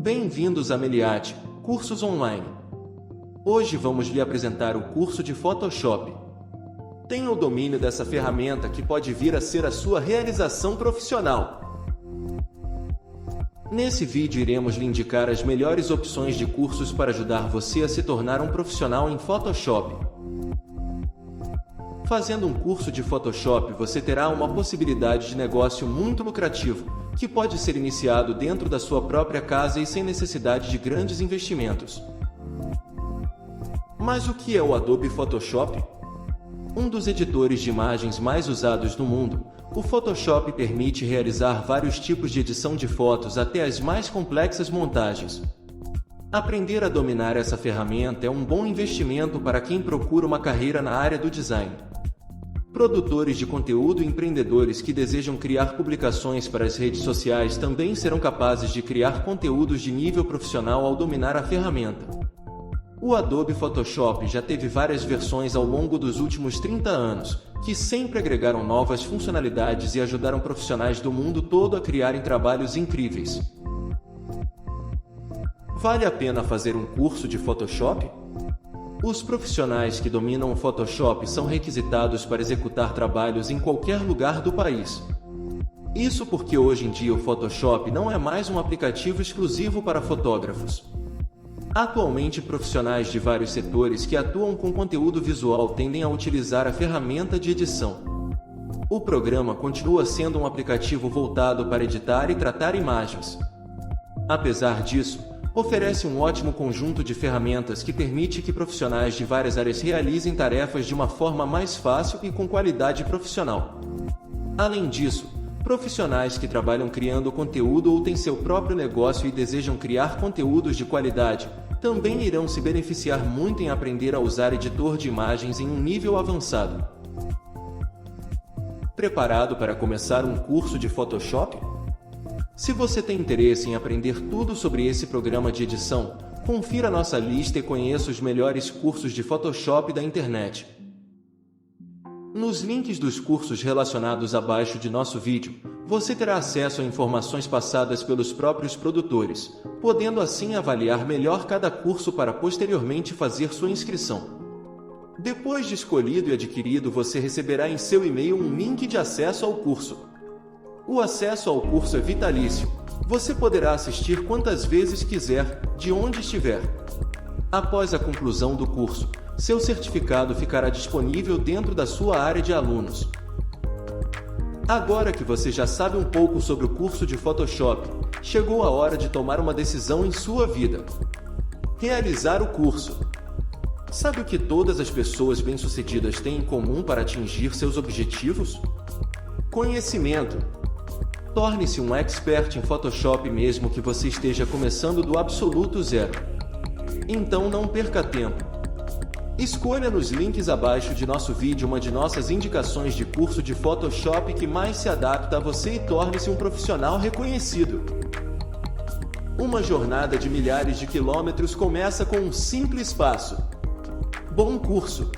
Bem-vindos a Meliate, cursos online. Hoje vamos lhe apresentar o curso de Photoshop. Tenha o domínio dessa ferramenta que pode vir a ser a sua realização profissional. Nesse vídeo iremos lhe indicar as melhores opções de cursos para ajudar você a se tornar um profissional em Photoshop. Fazendo um curso de Photoshop, você terá uma possibilidade de negócio muito lucrativo, que pode ser iniciado dentro da sua própria casa e sem necessidade de grandes investimentos. Mas o que é o Adobe Photoshop? Um dos editores de imagens mais usados no mundo, o Photoshop permite realizar vários tipos de edição de fotos até as mais complexas montagens. Aprender a dominar essa ferramenta é um bom investimento para quem procura uma carreira na área do design. Produtores de conteúdo e empreendedores que desejam criar publicações para as redes sociais também serão capazes de criar conteúdos de nível profissional ao dominar a ferramenta. O Adobe Photoshop já teve várias versões ao longo dos últimos 30 anos, que sempre agregaram novas funcionalidades e ajudaram profissionais do mundo todo a criarem trabalhos incríveis. Vale a pena fazer um curso de Photoshop? Os profissionais que dominam o Photoshop são requisitados para executar trabalhos em qualquer lugar do país. Isso porque hoje em dia o Photoshop não é mais um aplicativo exclusivo para fotógrafos. Atualmente, profissionais de vários setores que atuam com conteúdo visual tendem a utilizar a ferramenta de edição. O programa continua sendo um aplicativo voltado para editar e tratar imagens. Apesar disso, oferece um ótimo conjunto de ferramentas que permite que profissionais de várias áreas realizem tarefas de uma forma mais fácil e com qualidade profissional. Além disso, profissionais que trabalham criando conteúdo ou têm seu próprio negócio e desejam criar conteúdos de qualidade, também irão se beneficiar muito em aprender a usar editor de imagens em um nível avançado. Preparado para começar um curso de Photoshop? Se você tem interesse em aprender tudo sobre esse programa de edição, confira nossa lista e conheça os melhores cursos de Photoshop da internet. Nos links dos cursos relacionados abaixo de nosso vídeo, você terá acesso a informações passadas pelos próprios produtores, podendo assim avaliar melhor cada curso para posteriormente fazer sua inscrição. Depois de escolhido e adquirido, você receberá em seu e-mail um link de acesso ao curso. O acesso ao curso é vitalício. Você poderá assistir quantas vezes quiser, de onde estiver. Após a conclusão do curso, seu certificado ficará disponível dentro da sua área de alunos. Agora que você já sabe um pouco sobre o curso de Photoshop, chegou a hora de tomar uma decisão em sua vida. Realizar o curso. Sabe o que todas as pessoas bem-sucedidas têm em comum para atingir seus objetivos? Conhecimento. Torne-se um expert em Photoshop mesmo que você esteja começando do absoluto zero. Então não perca tempo. Escolha nos links abaixo de nosso vídeo uma de nossas indicações de curso de Photoshop que mais se adapta a você e torne-se um profissional reconhecido. Uma jornada de milhares de quilômetros começa com um simples passo. Bom curso!